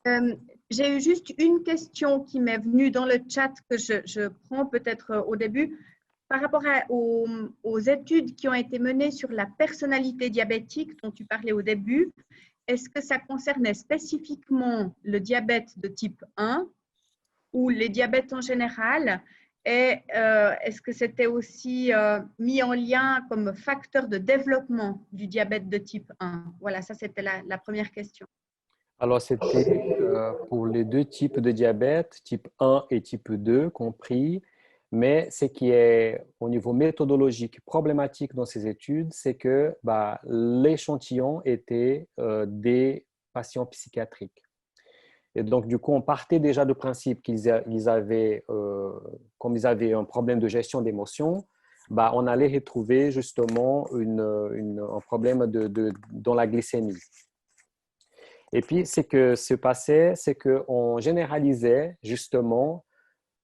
Euh, j'ai eu juste une question qui m'est venue dans le chat que je prends peut-être au début. Par rapport aux études qui ont été menées sur la personnalité diabétique dont tu parlais au début, est-ce que ça concernait spécifiquement le diabète de type 1 ou les diabètes en général? Et est-ce que c'était aussi mis en lien comme facteur de développement du diabète de type 1? Voilà, ça c'était la première question. Alors, c'était pour les deux types de diabète, type 1 et type 2 compris, mais ce qui est au niveau méthodologique problématique dans ces études, c'est que l'échantillon était des patients psychiatriques. Et donc, du coup, on partait déjà du principe qu'ils avaient, comme ils avaient un problème de gestion d'émotions, on allait retrouver justement un problème dans la glycémie. Et puis, ce que se passait, c'est qu'on généralisait justement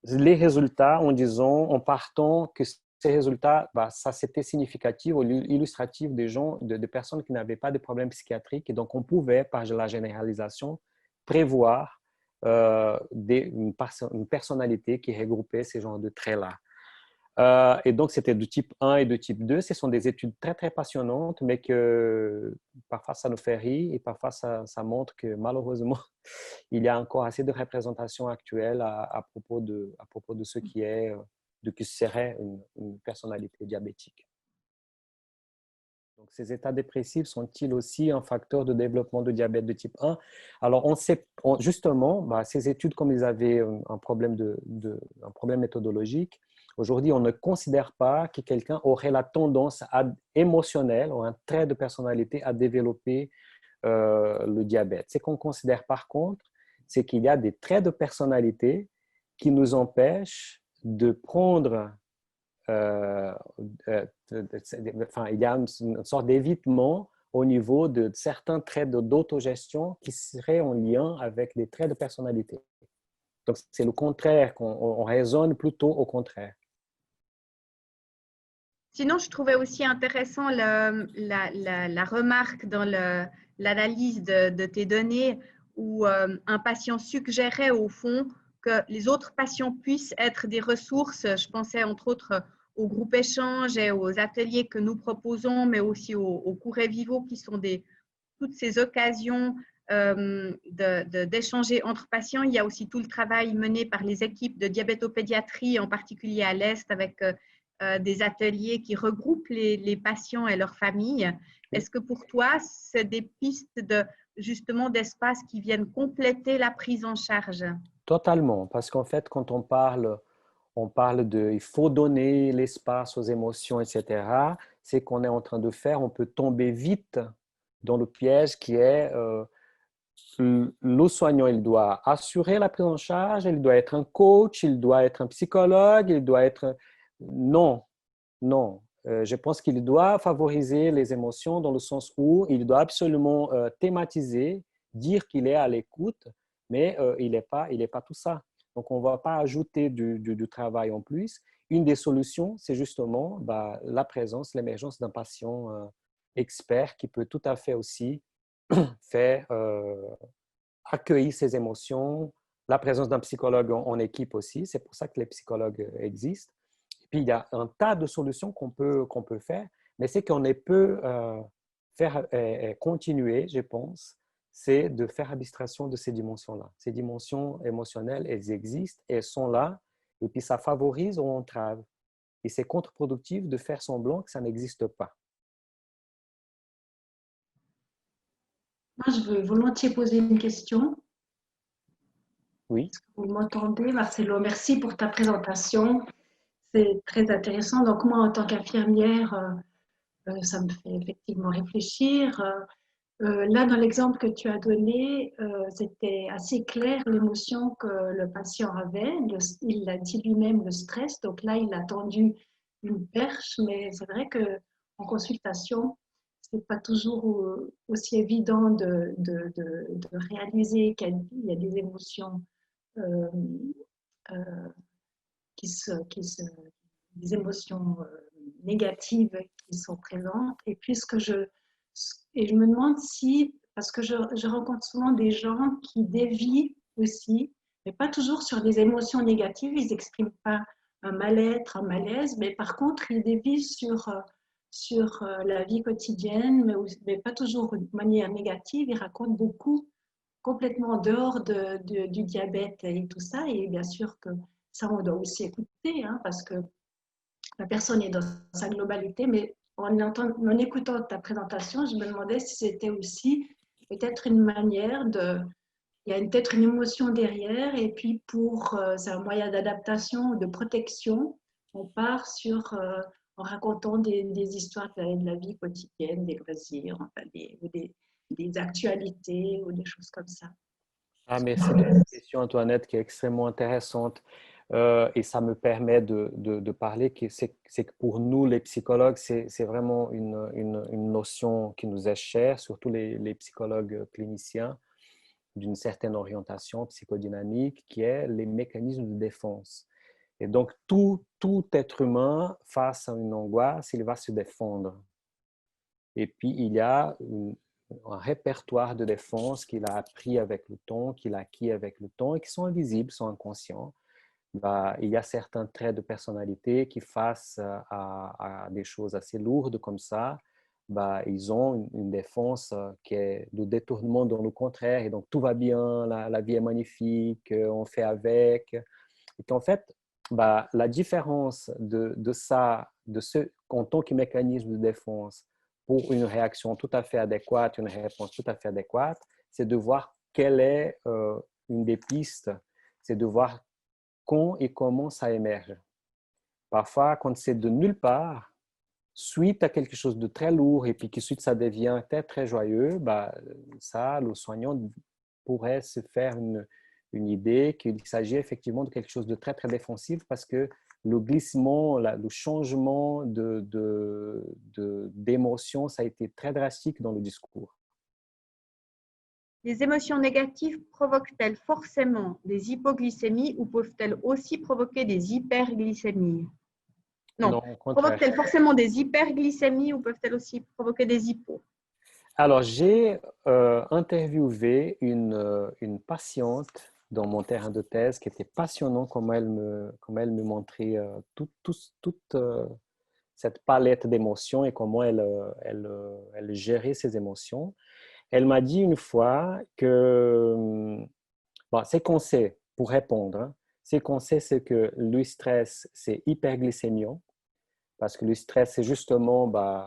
les résultats en disant, en partant que ces résultats, ça c'était significatif ou illustratif des gens, de personnes qui n'avaient pas de problèmes psychiatriques. Et donc, on pouvait, par la généralisation, prévoir une personnalité qui regroupait ces genres de traits-là. Et donc, c'était de type 1 et de type 2. Ce sont des études très, très passionnantes, mais que parfois ça nous fait rire et parfois ça montre que malheureusement, il y a encore assez de représentations actuelles à propos de ce qui est, de qui serait une personnalité diabétique. Donc, ces états dépressifs sont-ils aussi un facteur de développement de diabète de type 1? Alors, on sait justement, ces études, comme ils avaient un problème méthodologique, aujourd'hui, on ne considère pas que quelqu'un aurait la tendance émotionnelle ou un trait de personnalité à développer le diabète. Ce qu'on considère par contre, c'est qu'il y a des traits de personnalité qui nous empêchent de prendre il y a une sorte d'évitement au niveau de certains traits d'autogestion qui seraient en lien avec les traits de personnalité. Donc, c'est le contraire, on raisonne plutôt au contraire. Sinon, je trouvais aussi intéressant la remarque dans l'analyse de tes données où un patient suggérait au fond que les autres patients puissent être des ressources. Je pensais entre autres au groupe échange et aux ateliers que nous proposons, mais aussi aux cours et vivos qui sont toutes ces occasions d'échanger entre patients. Il y a aussi tout le travail mené par les équipes de diabétopédiatrie, en particulier à l'Est, avec des ateliers qui regroupent les patients et leurs familles. Est-ce que pour toi, c'est des pistes justement d'espace qui viennent compléter la prise en charge? Totalement, parce qu'en fait, quand on parle de il faut donner l'espace aux émotions, etc. C'est qu'on est en train de faire, on peut tomber vite dans le piège qui est le soignant, il doit assurer la prise en charge, il doit être un coach, il doit être un psychologue, il doit être... Non, non. Je pense qu'il doit favoriser les émotions dans le sens où il doit absolument thématiser, dire qu'il est à l'écoute, mais il n'est pas tout ça. Donc, on ne va pas ajouter du travail en plus. Une des solutions, c'est justement la présence, l'émergence d'un patient expert qui peut tout à fait aussi faire accueillir ses émotions, la présence d'un psychologue en équipe aussi. C'est pour ça que les psychologues existent. Et puis, il y a un tas de solutions qu'on peut faire, mais ce qu'on peut faire continuer, je pense, c'est de faire abstraction de ces dimensions-là. Ces dimensions émotionnelles, elles existent, elles sont là, et puis ça favorise ou entrave. Et c'est contre-productif de faire semblant que ça n'existe pas. Moi, je veux volontiers poser une question. Oui. Vous m'entendez, Marcelo? Merci pour ta présentation. C'est très intéressant. Donc, moi, en tant qu'infirmière, ça me fait effectivement réfléchir. Là, dans l'exemple que tu as donné, c'était assez clair l'émotion que le patient avait. Il l'a dit lui-même, le stress. Donc là, il a tendu une perche, mais c'est vrai qu'en consultation, c'est pas toujours aussi évident de réaliser qu'il y a des émotions euh, euh, des émotions négatives qui sont présentes. Et je me demande si parce que je rencontre souvent des gens qui dévient aussi, mais pas toujours sur des émotions négatives. Ils n'expriment pas un mal-être, un malaise, mais par contre, ils dévient sur la vie quotidienne, mais pas toujours de manière négative. Ils racontent beaucoup complètement en dehors du diabète et tout ça. Et bien sûr que ça, on doit aussi écouter, hein, parce que la personne est dans sa globalité. Mais en écoutant ta présentation, je me demandais si c'était aussi peut-être une manière de... Il y a peut-être une émotion derrière, et puis c'est un moyen d'adaptation, de protection. On part en racontant des histoires de la vie quotidienne, des loisirs, enfin des actualités ou des choses comme ça. Ah, merci de cette question, Antoinette, qui est extrêmement intéressante. Et ça me permet de parler que c'est que pour nous, les psychologues, c'est vraiment une notion qui nous est chère, surtout les psychologues cliniciens d'une certaine orientation psychodynamique, qui est les mécanismes de défense. Et donc, tout être humain, face à une angoisse, il va se défendre. Et puis, il y a un répertoire de défense qu'il a appris avec le temps, qu'il a acquis avec le temps et qui sont invisibles, sont inconscients. Il y a certains traits de personnalité qui, face à des choses assez lourdes comme ça, ils ont une défense qui est de détournement dans le contraire. Et donc, tout va bien, la vie est magnifique, on fait avec. Et qu'en fait, la différence de ça, de ce en tant que mécanisme de défense pour une réaction tout à fait adéquate, une réponse tout à fait adéquate, c'est de voir quelle est une des pistes, c'est de voir quand et comment ça émerge. Parfois, quand c'est de nulle part, suite à quelque chose de très lourd et puis que suite ça devient très, très joyeux, ça, le soignant pourrait se faire une idée qu'il s'agit effectivement de quelque chose de très, très défensif parce que le glissement, le changement d'émotion, ça a été très drastique dans le discours. Les émotions négatives provoquent-elles forcément des hypoglycémies ou peuvent-elles aussi provoquer des hyperglycémies? Non. Provoquent-elles forcément des hyperglycémies ou peuvent-elles aussi provoquer des hypos? Alors, j'ai interviewé une patiente dans mon terrain de thèse qui était passionnant, comme elle me montrait toute cette palette d'émotions et comment elle gérait ses émotions. Elle m'a dit une fois que, c'est qu'on sait, pour répondre, hein, c'est qu'on sait c'est que le stress, c'est hyperglycémiant, parce que le stress, c'est justement,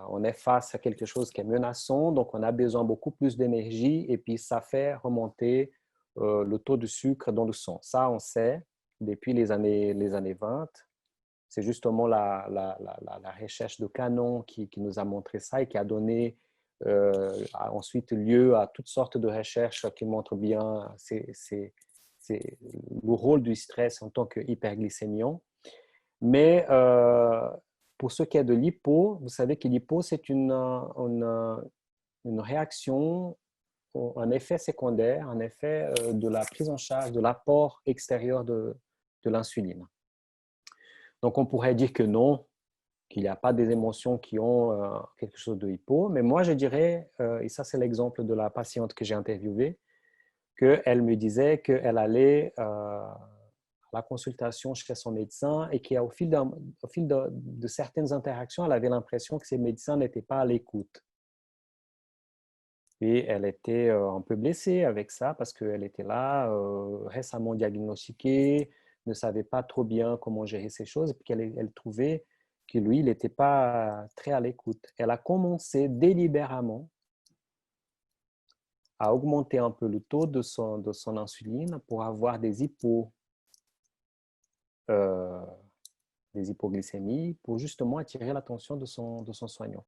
on est face à quelque chose qui est menaçant, donc on a besoin beaucoup plus d'énergie et puis ça fait remonter le taux de sucre dans le sang. Ça, on sait depuis les années 20. C'est justement la recherche de Canon qui nous a montré ça et qui a donné ensuite lieu à toutes sortes de recherches qui montrent bien le rôle du stress en tant qu'hyperglycémiant. Mais pour ce qui est de l'hypo, vous savez que l'hypo, c'est une réaction, un effet secondaire, un effet de la prise en charge de l'apport extérieur de l'insuline. Donc, on pourrait dire que non, qu'il n'y a pas des émotions qui ont quelque chose de hypo. Mais moi, je dirais, et ça, c'est l'exemple de la patiente que j'ai interviewée, qu'elle me disait qu'elle allait à la consultation chez son médecin et qu'au fil de certaines interactions, elle avait l'impression que ses médecins n'étaient pas à l'écoute. Et elle était un peu blessée avec ça parce qu'elle était là, récemment diagnostiquée, ne savait pas trop bien comment gérer ces choses, et puis elle trouvait que lui, il n'était pas très à l'écoute. Elle a commencé délibérément à augmenter un peu le taux de son insuline pour avoir des hypoglycémies, pour justement attirer l'attention de son soignant.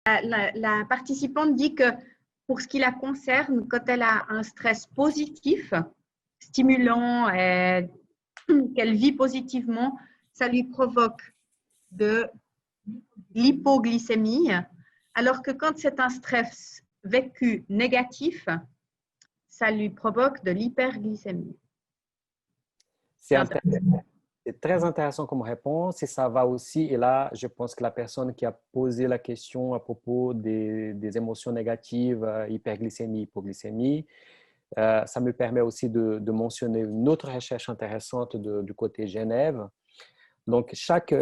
La participante dit que pour ce qui la concerne, quand elle a un stress positif, stimulant, qu'elle vit positivement, ça lui provoque de l'hypoglycémie, alors que quand c'est un stress vécu négatif, ça lui provoque de l'hyperglycémie. C'est C'est très intéressant comme réponse et ça va aussi, et là, je pense que la personne qui a posé la question à propos des émotions négatives, hyperglycémie, hypoglycémie, ça me permet aussi de mentionner une autre recherche intéressante du côté Genève. Donc, chaque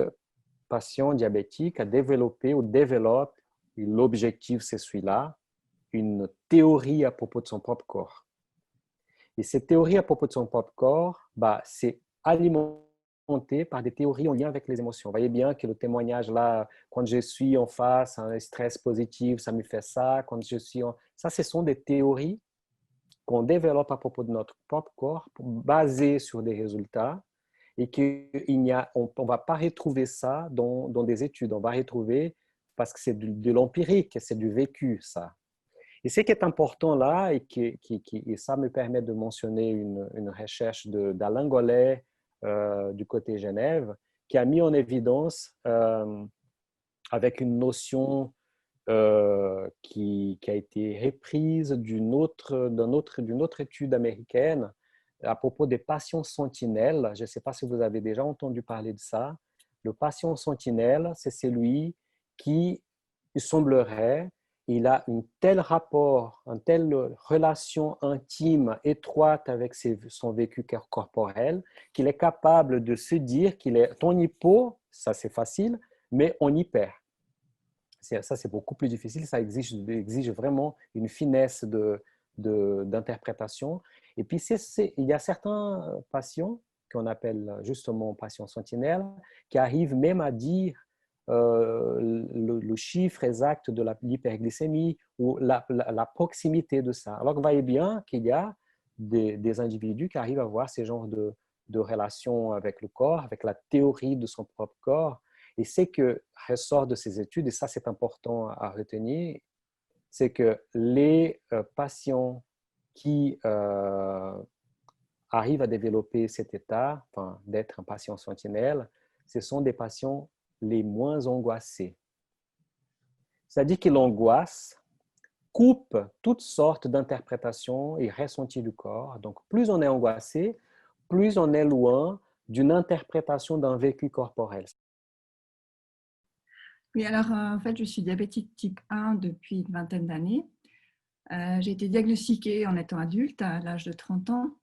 patient diabétique a développé ou développe, et l'objectif c'est celui-là, une théorie à propos de son propre corps. Et cette théorie à propos de son propre corps, c'est alimenté par des théories en lien avec les émotions. Vous voyez bien que le témoignage là, quand je suis en face, un stress positif, ça me fait ça. Quand je suis Ça, ce sont des théories qu'on développe à propos de notre propre corps, basées sur des résultats, et qu'on ne va pas retrouver ça dans des études. On va retrouver, parce que c'est de l'empirique, c'est du vécu, ça. Et ce qui est important là, et ça me permet de mentionner une recherche d'Alain Gollet du côté Genève, qui a mis en évidence, avec une notion qui a été reprise d'une autre étude américaine à propos des patients sentinelles. Je ne sais pas si vous avez déjà entendu parler de ça. Le patient sentinelle, c'est celui qui, il semblerait, il a un tel rapport, une telle relation intime, étroite avec son vécu corporel, qu'il est capable de se dire qu'il est en hypo, ça c'est facile, mais en hyper. Ça, c'est beaucoup plus difficile. Ça exige vraiment une finesse d'interprétation. Et puis, il y a certains patients qu'on appelle justement patients sentinelles qui arrivent même à dire le chiffre exact de l'hyperglycémie ou la proximité de ça. Alors, vous voyez bien qu'il y a des individus qui arrivent à voir ces genres de relations avec le corps, avec la théorie de son propre corps. Et ce que ressort de ces études, et ça c'est important à retenir, c'est que les patients qui arrivent à développer cet état, enfin, d'être un patient sentinelle, ce sont des patients les moins angoissés. C'est-à-dire que l'angoisse coupe toutes sortes d'interprétations et ressentis du corps. Donc, plus on est angoissé, plus on est loin d'une interprétation d'un vécu corporel. Oui, alors en fait, je suis diabétique type 1 depuis une vingtaine d'années. J'ai été diagnostiquée en étant adulte à l'âge de 30 ans,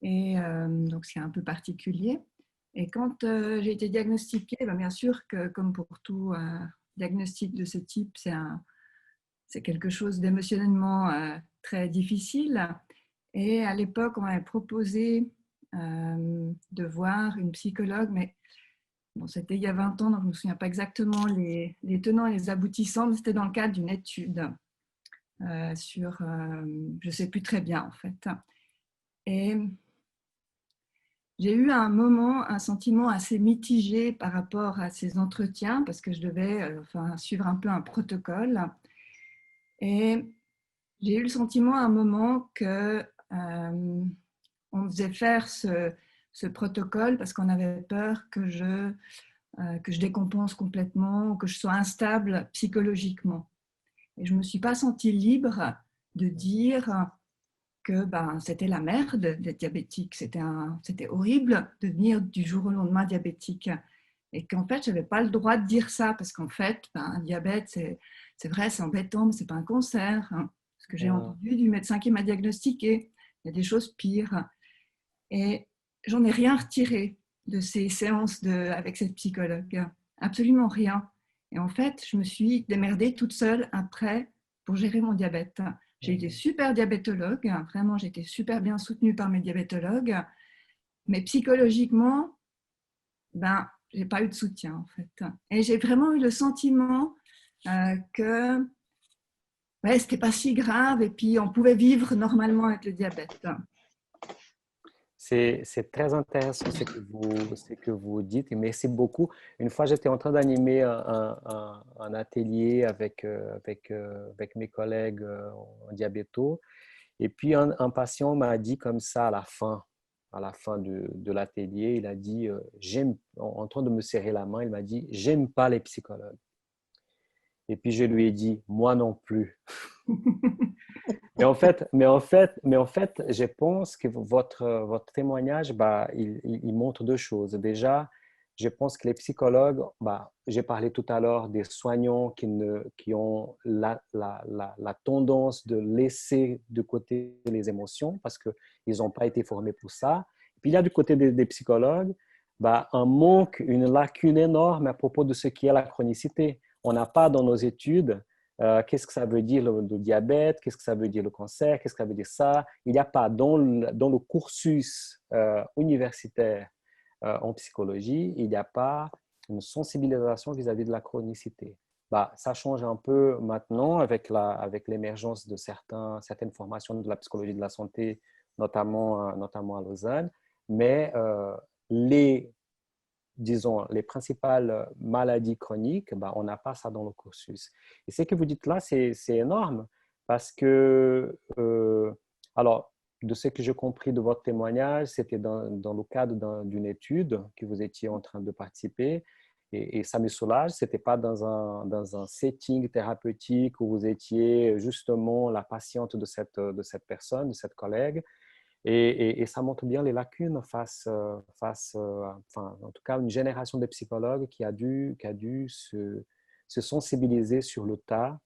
et donc c'est un peu particulier. Et quand j'ai été diagnostiquée, bien sûr que comme pour tout diagnostic de ce type, c'est quelque chose d'émotionnellement très difficile. Et à l'époque, on m'avait proposé de voir une psychologue, mais bon, c'était il y a 20 ans, donc je ne me souviens pas exactement les tenants et les aboutissants, mais c'était dans le cadre d'une étude sur, je ne sais plus très bien en fait. Et j'ai eu à un moment un sentiment assez mitigé par rapport à ces entretiens, parce que je devais suivre un peu un protocole. Et j'ai eu le sentiment à un moment que on faisait faire ce protocole parce qu'on avait peur que je décompense complètement, que je sois instable psychologiquement. Et je ne me suis pas sentie libre de dire que c'était la merde d'être diabétique, c'était horrible de devenir du jour au lendemain diabétique. Et qu'en fait, je n'avais pas le droit de dire ça, parce qu'en fait, un diabète, c'est vrai, c'est embêtant, mais ce n'est pas un cancer. Ce que j'ai entendu du médecin qui m'a diagnostiqué, il y a des choses pires. Et j'en ai rien retiré de ces séances avec cette psychologue, absolument rien. Et en fait, je me suis démerdée toute seule après pour gérer mon diabète. J'ai eu des super diabétologues, vraiment, j'ai été super bien soutenue par mes diabétologues, mais psychologiquement, j'ai pas eu de soutien en fait. Et j'ai vraiment eu le sentiment que c'était pas si grave et puis on pouvait vivre normalement avec le diabète. C'est très intéressant ce que vous dites et merci beaucoup. Une fois, j'étais en train d'animer un atelier avec mes collègues en diabéto et puis un patient m'a dit comme ça à la fin de l'atelier, il a dit, en train de me serrer la main, il m'a dit, j'aime pas les psychologues. Et puis je lui ai dit, moi non plus. Mais en fait, je pense que votre témoignage, il montre deux choses. Déjà, je pense que les psychologues, j'ai parlé tout à l'heure des soignants qui ont la tendance de laisser de côté les émotions parce qu'ils n'ont pas été formés pour ça. Puis il y a du côté des psychologues, un manque, une lacune énorme à propos de ce qui est la chronicité. On n'a pas dans nos études qu'est-ce que ça veut dire le diabète, qu'est-ce que ça veut dire le cancer, qu'est-ce que ça veut dire ça. Il n'y a pas dans le cursus universitaire en psychologie, il n'y a pas une sensibilisation vis-à-vis de la chronicité. Ça change un peu maintenant avec l'émergence de certaines formations de la psychologie de la santé, notamment à Lausanne, mais disons, les principales maladies chroniques, on n'a pas ça dans le cursus. Et ce que vous dites là, c'est énorme parce que, alors, de ce que j'ai compris de votre témoignage, c'était dans le cadre d'une étude que vous étiez en train de participer et ça me soulage, ce n'était pas dans un setting thérapeutique où vous étiez justement la patiente de cette personne, de cette collègue. Et ça montre bien les lacunes face en tout cas, une génération de psychologues qui a dû se sensibiliser sur le tas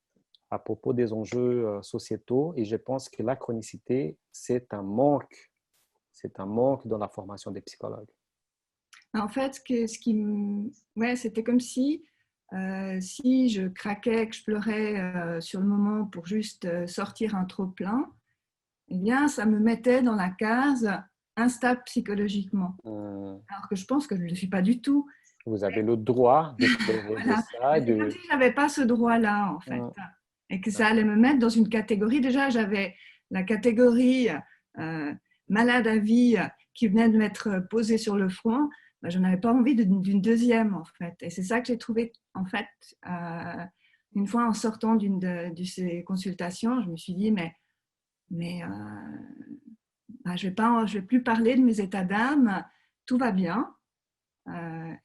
à propos des enjeux sociétaux. Et je pense que la chronicité, c'est un manque dans la formation des psychologues. En fait, c'était comme si je craquais, que je pleurais sur le moment pour juste sortir un trop-plein, eh bien, ça me mettait dans la case instable psychologiquement. Alors que je pense que je ne le suis pas du tout. Vous avez le droit de pleurer de ça. C'est comme si je n'avais pas ce droit-là, en fait. Et que ça allait me mettre dans une catégorie. Déjà, j'avais la catégorie malade à vie qui venait de m'être posée sur le front. Je n'avais pas envie d'une deuxième, en fait. Et c'est ça que j'ai trouvé, en fait, une fois en sortant de ces consultations, je me suis dit, mais je vais plus parler de mes états d'âme, tout va bien.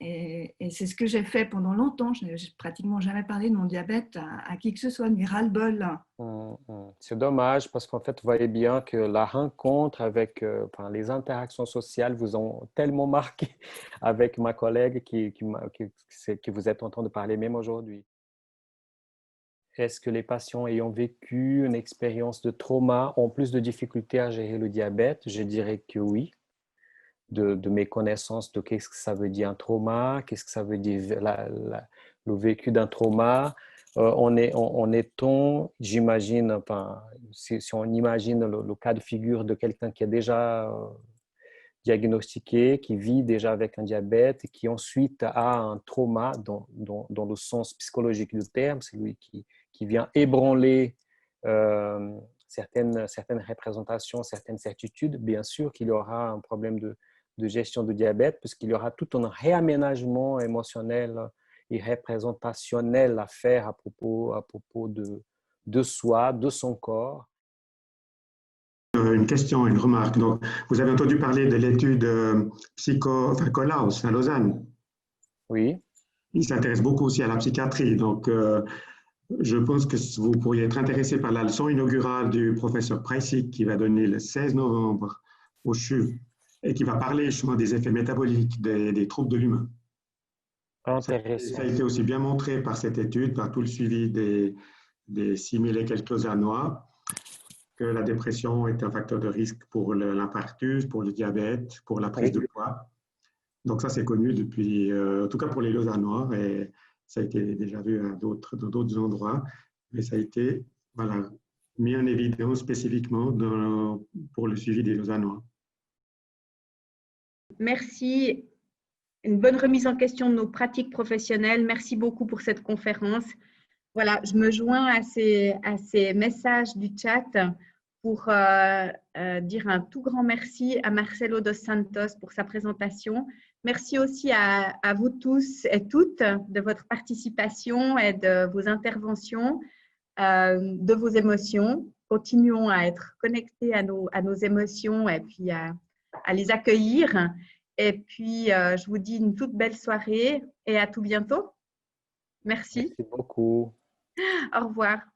Et c'est ce que j'ai fait pendant longtemps. Je n'ai pratiquement jamais parlé de mon diabète à qui que ce soit, ni ras-le-bol. C'est dommage parce qu'en fait, vous voyez bien que la rencontre avec les interactions sociales vous ont tellement marqué avec ma collègue que vous êtes en train de parler même aujourd'hui. Est-ce que les patients ayant vécu une expérience de trauma ont plus de difficultés à gérer le diabète? Je dirais que oui. De mes connaissances de qu'est-ce que ça veut dire un trauma, qu'est-ce que ça veut dire le vécu d'un trauma. En étant, j'imagine, si on imagine le cas de figure de quelqu'un qui est déjà diagnostiqué, qui vit déjà avec un diabète et qui ensuite a un trauma dans le sens psychologique du terme, c'est lui qui vient ébranler certaines représentations, certaines certitudes. Bien sûr qu'il y aura un problème de gestion du diabète, puisqu'il y aura tout un réaménagement émotionnel et représentationnel à faire à propos de soi, de son corps. Une question, une remarque. Donc, vous avez entendu parler de l'étude Colaus à Lausanne. Oui. Il s'intéresse beaucoup aussi à la psychiatrie. Donc, je pense que vous pourriez être intéressé par la leçon inaugurale du professeur Preissig qui va donner le 16 novembre au CHUV et qui va parler justement des effets métaboliques des troubles de l'humain. Intéressant. Ça a été aussi bien montré par cette étude, par tout le suivi des 6000 et quelques Lausannois, que la dépression est un facteur de risque pour l'infarctus, pour le diabète, pour la prise de poids. Donc ça, c'est connu depuis, en tout cas pour les Lausannois, et ça a été déjà vu dans d'autres endroits, mais ça a été mis en évidence spécifiquement pour le suivi des Lausannois. Merci. Une bonne remise en question de nos pratiques professionnelles. Merci beaucoup pour cette conférence. Voilà, je me joins à ces messages du chat pour dire un tout grand merci à Marcelo dos Santos pour sa présentation. Merci aussi à vous tous et toutes de votre participation et de vos interventions, de vos émotions. Continuons à être connectés à nos émotions et puis à les accueillir. Et puis, je vous dis une toute belle soirée et à tout bientôt. Merci. Merci beaucoup. Au revoir.